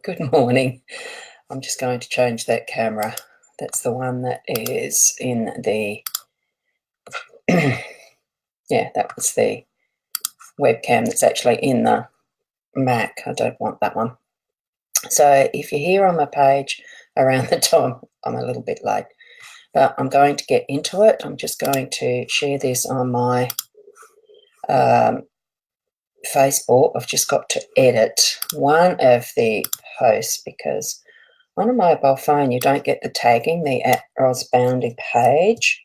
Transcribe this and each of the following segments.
Good morning. I'm just going to change that camera. That's the one that is in the, yeah, that was the webcam that's actually in the Mac. I don't want that one. So if you're here on my page around the time, I'm a little bit late, but I'm going to get into it. I'm just going to share this on my Facebook. I've just got to edit one of the posts because on a mobile phone you don't get the tagging, the @Boundy page,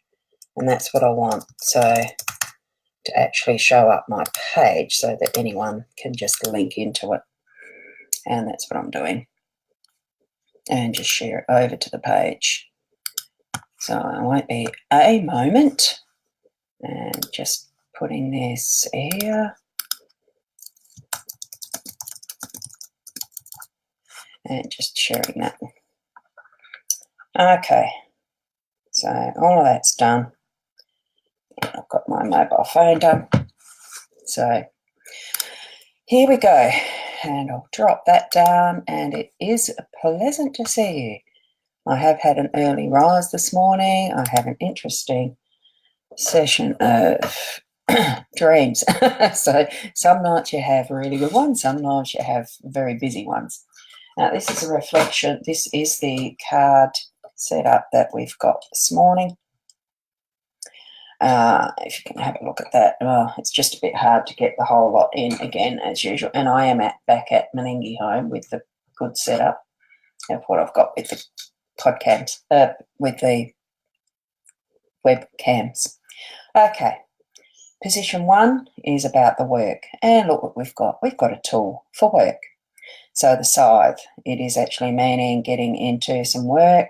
and that's what I want. So to actually show up my page so that anyone can just link into it, and that's what I'm doing, and just share it over to the page. So it won't be a moment, and just putting this here and just sharing that. Okay, so all of that's done. I've got my mobile phone done. So here we go, and I'll drop that down, and it is pleasant to see you. I have had an early rise this morning. I have an interesting session of dreams. So some nights you have really good ones, some nights you have very busy ones. Now this is a reflection. This is the card setup that we've got this morning. If you can have a look at that. It's just a bit hard to get the whole lot in again as usual, and I am back at Meningie home with the good setup of what I've got with the podcams, with the webcams. Okay, position 1 is about the work, and look what we've got. We've got a tool for work. So the scythe, it is actually meaning getting into some work.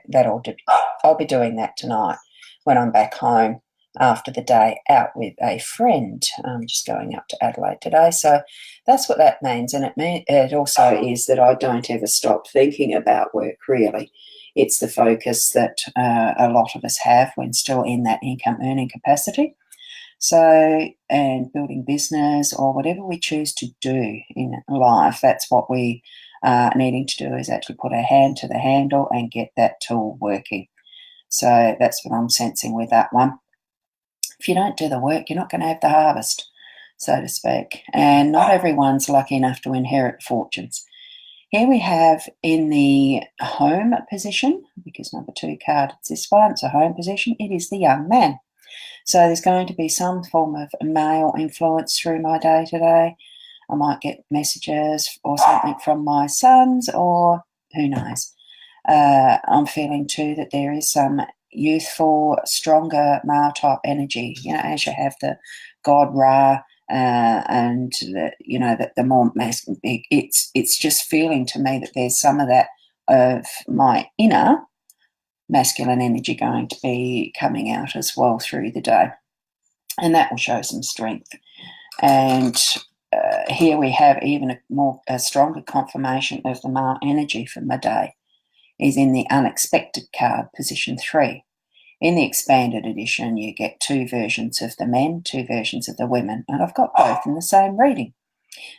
I'll be doing that tonight when I'm back home after the day out with a friend. I'm just going up to Adelaide today, so that's what that means. And it also is that I don't ever stop thinking about work, really. It's the focus that a lot of us have when still in that income earning capacity. So, and building business or whatever we choose to do in life, that's what we are needing to do, is actually put our hand to the handle and get that tool working. So that's what I'm sensing with that one. If you don't do the work, you're not going to have the harvest, so to speak. And not everyone's lucky enough to inherit fortunes. Here we have in the home position, because number 2 card is this one, it's a home position, it is the young man. So there's going to be some form of male influence through my day today. I might get messages or something from my sons, or who knows. I'm feeling too that there is some youthful, stronger male type energy, as you have the god Ra, and the more masculine. It's just feeling to me that there's some of that of my inner masculine energy going to be coming out as well through the day, and that will show some strength. And here we have even a stronger confirmation of the male energy for my day is in the unexpected card, position 3. In the expanded edition, you get 2 versions of the men, 2 versions of the women, and I've got both in the same reading.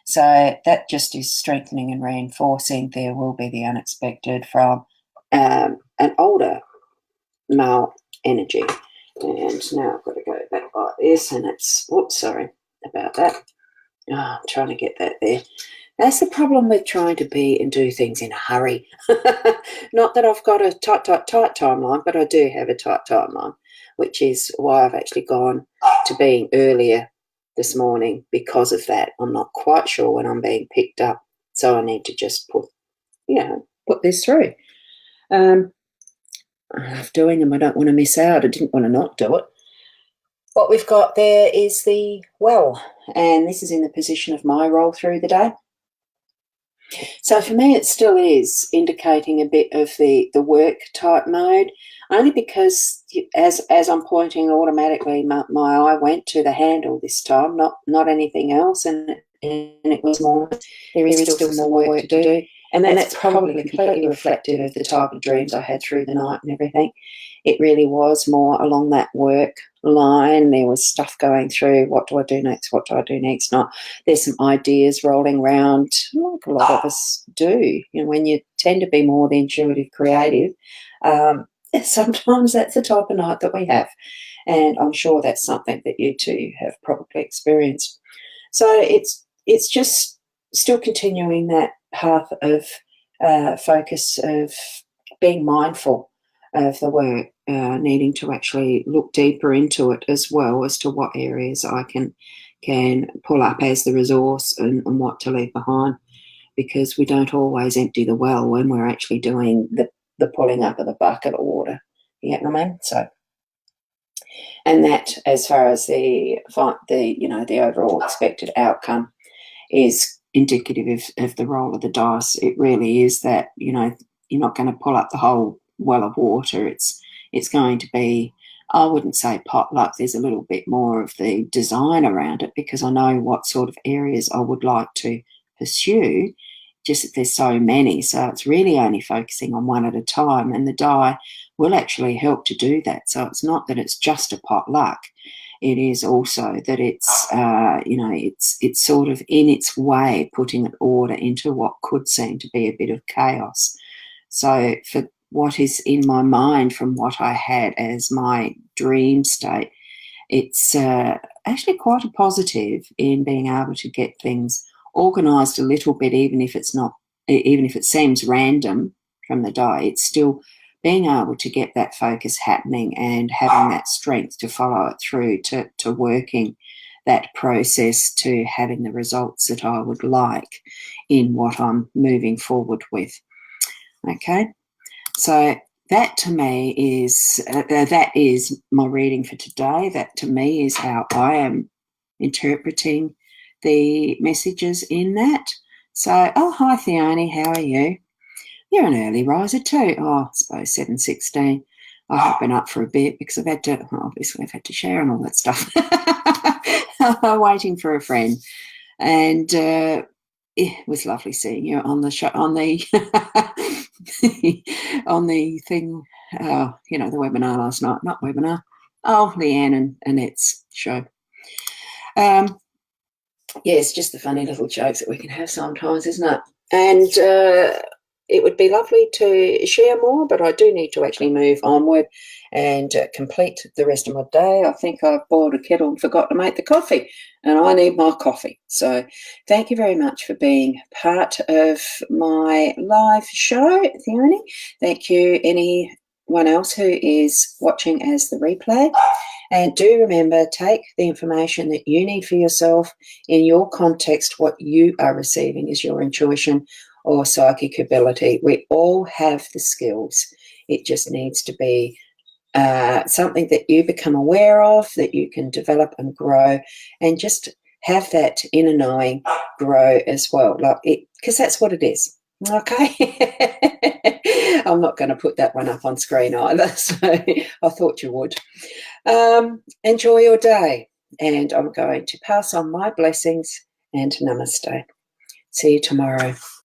So that just is strengthening and reinforcing there will be the unexpected from an older male energy. And now I've got to go back like this, and it's, whoops, sorry about that. I'm trying to get that there. That's the problem with trying to be and do things in a hurry. Not that I've got a tight timeline, but I do have a tight timeline, which is why I've actually gone to being earlier this morning because of that. I'm not quite sure when I'm being picked up, so I need to just put this through. I love doing them. I don't want to miss out. I didn't want to not do it. What we've got there is the well, and this is in the position of my roll through the day. So for me, it still is indicating a bit of the work type mode, only because as I'm pointing automatically, my eye went to the handle this time, not anything else, and it was more, there is still more work to do. And that's probably completely reflective of the type of dreams I had through the night and everything. It really was more along that work line. There was stuff going through, what do I do next, what do I do next? Not, there's some ideas rolling around, like a lot of us do. When you tend to be more the intuitive creative, sometimes that's the type of night that we have. And I'm sure that's something that you too have probably experienced. So it's just still continuing that path of focus of being mindful of the work, needing to actually look deeper into it as well as to what areas I can pull up as the resource and what to leave behind, because we don't always empty the well when we're actually doing the pulling up of the bucket of water. You get what I mean? So, and that, as far as the overall expected outcome is indicative of the roll of the dice. It really is that, you're not going to pull up the whole well of water. It's going to be, I wouldn't say potluck, there's a little bit more of the design around it, because I know what sort of areas I would like to pursue, just that there's so many. So it's really only focusing on one at a time, and the die will actually help to do that. So it's not that it's just a potluck. It is also that it's, it's sort of in its way putting an order into what could seem to be a bit of chaos. So for what is in my mind from what I had as my dream state, it's actually quite a positive in being able to get things organised a little bit, even if it seems random from the die. It's still being able to get that focus happening and having that strength to follow it through to working that process to having the results that I would like in what I'm moving forward with. Okay, so that to me is that is my reading for today. That to me is how I am interpreting the messages in that. So, oh, hi Theone, how are you? You're an early riser too. Oh, I suppose 7:16. I have been up for a bit because I've had to share and all that stuff. Waiting for a friend, and it was lovely seeing you on the show, on the on the thing. The webinar last night. Not webinar. Oh, Leanne and Annette's show. It's just the funny little jokes that we can have sometimes, isn't it? And it would be lovely to share more, but I do need to actually move onward and complete the rest of my day. I think I've boiled a kettle and forgot to make the coffee, and I need my coffee. So thank you very much for being part of my live show, Theone. Thank you, anyone else who is watching as the replay. And do remember, take the information that you need for yourself in your context. What you are receiving is your intuition or psychic ability. We all have the skills. It just needs to be something that you become aware of, that you can develop and grow, and just have that inner knowing grow as well, because that's what it is. Okay. I'm not going to put that one up on screen either, so I thought you would. Enjoy your day, and I'm going to pass on my blessings and namaste. See you tomorrow.